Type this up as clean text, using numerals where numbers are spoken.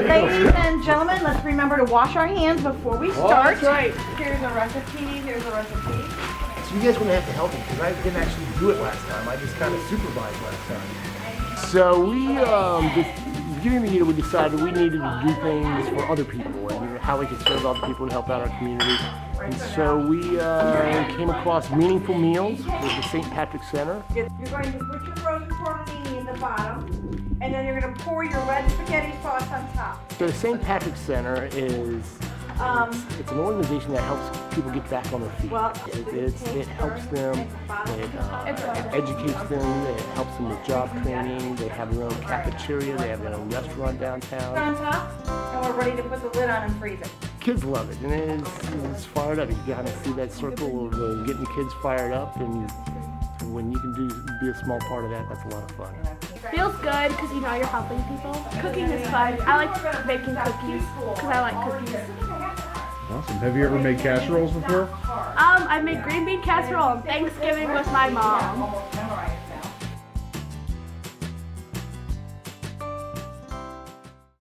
Ladies and gentlemen, let's remember to wash our hands before we start. Oh, that's right. Here's a recipe, here's a recipe. So you guys are gonna have to help me because I didn't actually do it last time. I just kind of supervised last time. So we, beginning of the year, we decided we needed to do things for other people and how we could serve other people and help out our community. And so we came across Meaningful Meals with the St. Patrick's Center. You're going to put your frozen tortellini in the bottom, and then you're going to pour your red spaghetti sauce on top. So the St. Patrick's Center is it's an organization that helps people get back on their feet. Well, it helps them, it educates them, it helps them with job training. They have their own cafeteria, they have their own restaurant downtown. On top, and we're ready to put the lid on and freeze it. Kids love it, and it's fired up. You kind of see that circle of getting the kids fired up, and when you can be a small part of that, that's a lot of fun. Feels good because you know you're helping people. Cooking is fun. I like making cookies because I like cookies. Awesome. Have you ever made casseroles before? I made green bean casserole on Thanksgiving with my mom.